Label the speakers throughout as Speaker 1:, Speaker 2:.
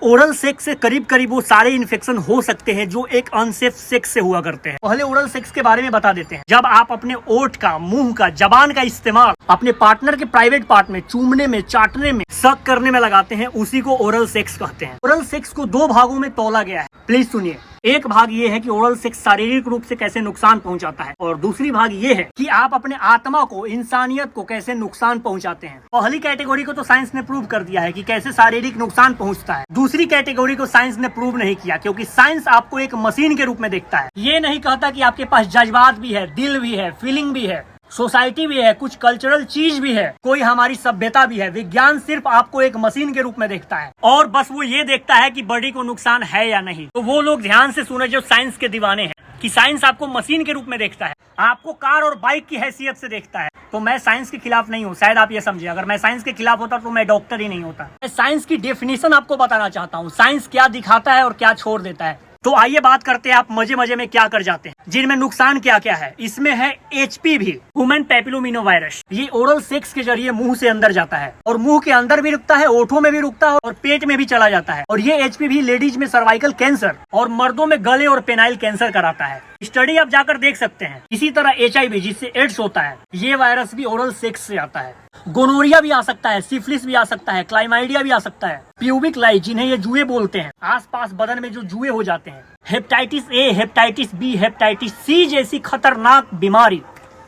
Speaker 1: Oral sex से करीब करीब वो सारे इन्फेक्शन हो सकते हैं जो एक अनसेफ सेक्स से हुआ करते हैं। पहले ओरल सेक्स के बारे में बता देते हैं। जब आप अपने ओठ का, मुंह का, जबान का इस्तेमाल अपने पार्टनर के प्राइवेट पार्ट में चूमने में, चाटने में, सक करने में लगाते हैं, उसी को ओरल सेक्स कहते हैं। ओरल सेक्स को दो भागों में तौला गया है। प्लीज सुनिए। एक भाग ये है कि ओरल सेक्स शारीरिक रूप से कैसे नुकसान पहुंचाता है, और दूसरी भाग ये है कि आप अपने आत्मा को, इंसानियत को कैसे नुकसान पहुंचाते हैं। पहली कैटेगरी को तो साइंस ने प्रूव कर दिया है कि कैसे शारीरिक नुकसान पहुंचता है। दूसरी कैटेगरी को साइंस ने प्रूव नहीं किया, क्योंकि साइंस आपको एक मशीन के रूप में देखता है। ये नहीं कहता कि आपके पास जज्बात भी है, दिल भी है, फीलिंग भी है, सोसाइटी भी है, कुछ कल्चरल चीज भी है, कोई हमारी सभ्यता भी है। विज्ञान सिर्फ आपको एक मशीन के रूप में देखता है और बस वो ये देखता है कि बॉडी को नुकसान है या नहीं। तो वो लोग ध्यान से सुने जो साइंस के दीवाने हैं, कि साइंस आपको मशीन के रूप में देखता है, आपको कार और बाइक की हैसियत से देखता है। तो मैं साइंस के खिलाफ नहीं हूँ, शायद आप ये समझे। अगर मैं साइंस के खिलाफ होता तो मैं डॉक्टर ही नहीं होता। मैं साइंस की डेफिनेशन आपको बताना चाहता हूँ, साइंस क्या दिखाता है और क्या छोड़ देता है। तो आइए बात करते हैं आप मजे मजे में क्या कर जाते हैं, जिनमें नुकसान क्या क्या है। इसमें है HPV, ह्यूमन पैपिलोमिनो वायरस। ये ओरल सेक्स के जरिए मुंह से अंदर जाता है और मुंह के अंदर भी रुकता है, ओठों में भी रुकता है और पेट में भी चला जाता है। और ये HPV लेडीज में सर्वाइकल कैंसर और मर्दों में गले और पेनाइल कैंसर कराता है। स्टडी आप जाकर देख सकते हैं। इसी तरह HIV, जिससे एड्स होता है, ये वायरस भी ओरल सेक्स से आता है। गोनोरिया भी आ सकता है, सिफिलिस भी आ सकता है, क्लाइमाइडिया भी आ सकता है, प्यूबिक लाइस, जिन्हें ये जुए बोलते हैं, आसपास बदन में जो जुए हो जाते हैं, hepatitis A, hepatitis B, hepatitis C जैसी खतरनाक बीमारी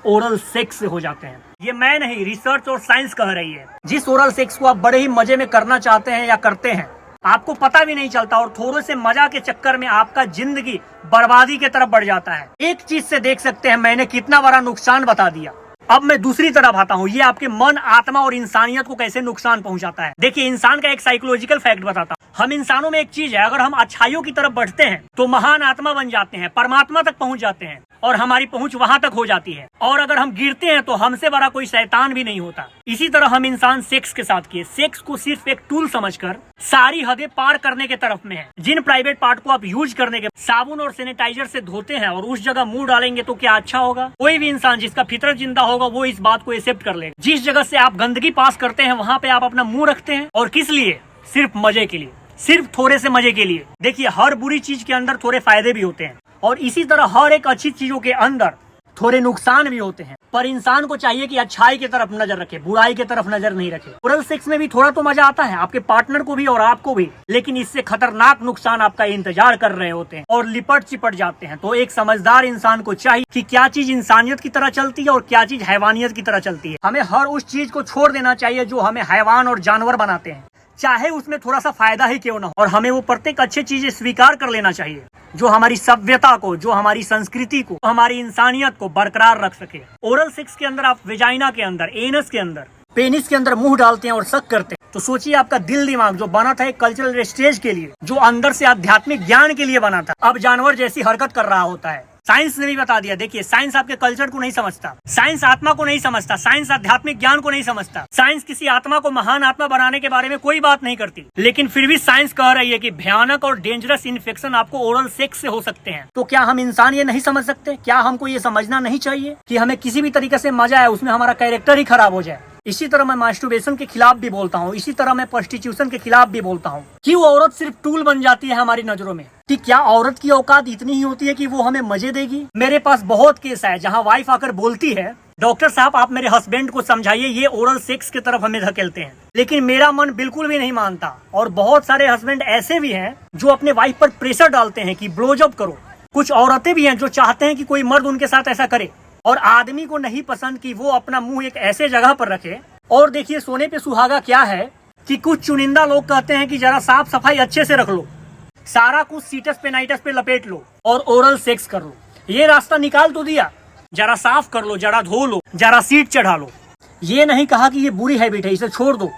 Speaker 1: ओरल सेक्स से हो जाते हैं। ये मैं नहीं, रिसर्च और साइंस कह रही है। जिस ओरल सेक्स को आप बड़े ही मजे में करना चाहते हैं या करते हैं, आपको पता भी नहीं चलता और थोड़े से मजा के चक्कर में आपका जिंदगी बर्बादी की तरफ बढ़ जाता है। एक चीज से देख सकते हैं मैंने कितना बड़ा नुकसान बता दिया। अब मैं दूसरी तरफ आता हूँ, ये आपके मन, आत्मा और इंसानियत को कैसे नुकसान पहुंचाता है। देखिए, इंसान का एक साइकोलॉजिकल फैक्ट बताता हूँ। हम इंसानों में एक चीज है, अगर हम अच्छाइयों की तरफ बढ़ते हैं तो महान आत्मा बन जाते हैं, परमात्मा तक पहुंच जाते हैं और हमारी पहुंच वहां तक हो जाती है। और अगर हम गिरते हैं तो हमसे बड़ा कोई शैतान भी नहीं होता। इसी तरह हम इंसान सेक्स के साथ किए, सेक्स को सिर्फ एक टूल समझकर सारी हदें पार करने के तरफ में है। जिन प्राइवेट पार्ट को आप यूज करने के साबुन और सैनिटाइजर से धोते हैं और उस जगह मुंह डालेंगे तो क्या अच्छा होगा? कोई भी इंसान जिसका फितरत जिंदा होगा वो इस बात को एक्सेप्ट कर लेगा। जिस जगह से आप गंदगी पास करते हैं वहाँ पे आप अपना मुंह रखते हैं, और किस लिए? सिर्फ मजे के लिए, सिर्फ थोड़े से मजे के लिए। देखिए, हर बुरी चीज के अंदर थोड़े फायदे भी होते हैं और इसी तरह हर एक अच्छी चीजों के अंदर थोड़े नुकसान भी होते हैं। पर इंसान को चाहिए कि अच्छाई की तरफ नजर रखे, बुराई की तरफ नजर नहीं रखे। ओरल सेक्स में भी थोड़ा तो मजा आता है, आपके पार्टनर को भी और आपको भी, लेकिन इससे खतरनाक नुकसान आपका इंतजार कर रहे होते हैं और लिपट चिपट जाते हैं। तो एक समझदार इंसान को चाहिए कि क्या चीज इंसानियत की तरह चलती है और क्या चीज हैवानियत की तरह चलती है। हमें हर उस चीज को छोड़ देना चाहिए जो हमें हैवान और जानवर बनाते हैं, चाहे उसमें थोड़ा सा फायदा ही क्यों ना हो। और हमें वो प्रत्येक अच्छी चीजें स्वीकार कर लेना चाहिए जो हमारी सभ्यता को, जो हमारी संस्कृति को, हमारी इंसानियत को बरकरार रख सके। ओरल सेक्स के अंदर आप वेजाइना के अंदर, एनस के अंदर, पेनिस के अंदर मुंह डालते हैं और सक करते हैं। तो सोचिए, आपका दिल दिमाग जो बना था एक कल्चरल स्टेज के लिए, जो अंदर से आध्यात्मिक ज्ञान के लिए बना था, अब जानवर जैसी हरकत कर रहा होता है। साइंस ने भी बता दिया। देखिए, साइंस आपके कल्चर को नहीं समझता, साइंस आत्मा को नहीं समझता, साइंस आध्यात्मिक ज्ञान को नहीं समझता, साइंस किसी आत्मा को महान आत्मा बनाने के बारे में कोई बात नहीं करती। लेकिन फिर भी साइंस कह रही है कि भयानक और डेंजरस इन्फेक्शन आपको ओरल सेक्स से हो सकते हैं। तो क्या हम इंसान ये नहीं समझ सकते? क्या हमको ये समझना नहीं चाहिए कि हमें किसी भी तरीके से मजा है उसमें हमारा कैरेक्टर ही खराब हो जाए? इसी तरह मैं मास्टरबेशन के खिलाफ भी बोलता हूँ, इसी तरह मैं प्रोस्टिट्यूशन के खिलाफ भी बोलता हूँ कि वो औरत सिर्फ टूल बन जाती है हमारी नजरों में। कि क्या औरत की औकात इतनी ही होती है कि वो हमें मजे देगी? मेरे पास बहुत केस है जहाँ वाइफ आकर बोलती है, डॉक्टर साहब आप मेरे हस्बैंड को समझाइए, ये ओरल सेक्स की तरफ हमें धकेलते हैं। लेकिन मेरा मन बिल्कुल भी नहीं मानता। और बहुत सारे हस्बैंड ऐसे भी हैं जो अपने वाइफ पर प्रेशर डालते हैं कि ब्लोजअप करो। कुछ औरतें भी हैं जो चाहते हैं कि कोई मर्द उनके साथ ऐसा करे, और आदमी को नहीं पसंद कि वो अपना मुंह एक ऐसे जगह पर रखे। और देखिए, सोने पे सुहागा क्या है कि कुछ चुनिंदा लोग कहते हैं कि जरा साफ सफाई अच्छे से रख लो, सारा कुछ सीटस पेनाइटस पे लपेट लो और ओरल सेक्स कर लो। ये रास्ता निकाल तो दिया, जरा साफ कर लो, जरा धो लो, जरा सीट चढ़ा लो। ये नहीं कहा कि ये बुरी हैबिट है, इसे छोड़ दो,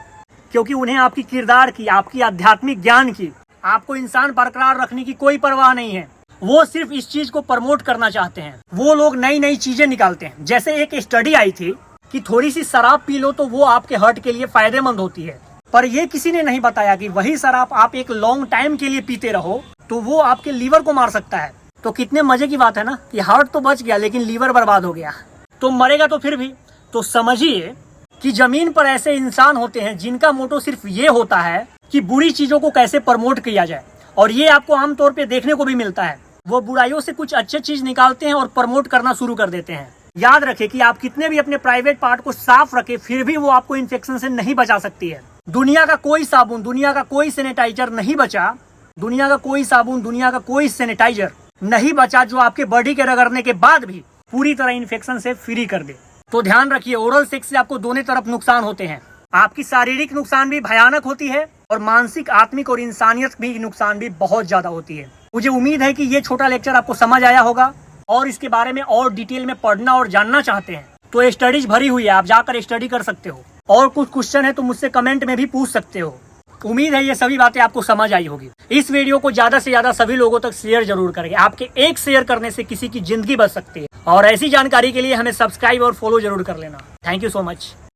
Speaker 1: क्योंकि उन्हें आपकी किरदार की, आपकी आध्यात्मिक ज्ञान की, आपको इंसान बरकरार रखने की कोई परवाह नहीं है। वो सिर्फ इस चीज को प्रमोट करना चाहते हैं। वो लोग नई नई चीजें निकालते हैं। जैसे एक स्टडी आई थी कि थोड़ी सी शराब पी लो तो वो आपके हार्ट के लिए फायदेमंद होती है, पर ये किसी ने नहीं बताया कि वही शराब आप एक लॉन्ग टाइम के लिए पीते रहो तो वो आपके लीवर को मार सकता है। तो कितने मजे की बात है ना कि हार्ट तो बच गया लेकिन लीवर बर्बाद हो गया। तो मरेगा तो फिर भी। तो समझिए कि जमीन पर ऐसे इंसान होते हैं जिनका मोटो सिर्फ ये होता है कि बुरी चीजों को कैसे प्रमोट किया जाए, और ये आपको आमतौर पे देखने को भी मिलता है। वो बुराइयों से कुछ अच्छे चीज निकालते हैं और प्रमोट करना शुरू कर देते हैं। याद रखें कि आप कितने भी अपने प्राइवेट पार्ट को साफ रखें, फिर भी वो आपको इन्फेक्शन से नहीं बचा सकती है। दुनिया का कोई साबुन, दुनिया का कोई सैनिटाइजर नहीं बचा, दुनिया का कोई साबुन, दुनिया का कोई सैनिटाइजर नहीं बचा जो आपके बॉडी के रगड़ने के बाद भी पूरी तरह इन्फेक्शन से फ्री कर दे। तो ध्यान रखिए, ओरल सेक्स से आपको दोनों तरफ नुकसान होते हैं। आपकी शारीरिक नुकसान भी भयानक होती है और मानसिक, आत्मिक और इंसानियत भी नुकसान भी बहुत ज्यादा होती है। मुझे उम्मीद है कि ये छोटा लेक्चर आपको समझ आया होगा, और इसके बारे में और डिटेल में पढ़ना और जानना चाहते हैं तो स्टडीज भरी हुई है, आप जाकर स्टडी कर सकते हो। और कुछ क्वेश्चन है तो मुझसे कमेंट में भी पूछ सकते हो। उम्मीद है ये सभी बातें आपको समझ आई होगी। इस वीडियो को ज्यादा से ज्यादा सभी लोगों तक शेयर जरूर करेंगे। आपके एक शेयर करने से किसी की जिंदगी बच सकती है। और ऐसी जानकारी के लिए हमें सब्सक्राइब और फॉलो जरूर कर लेना। Thank you so much.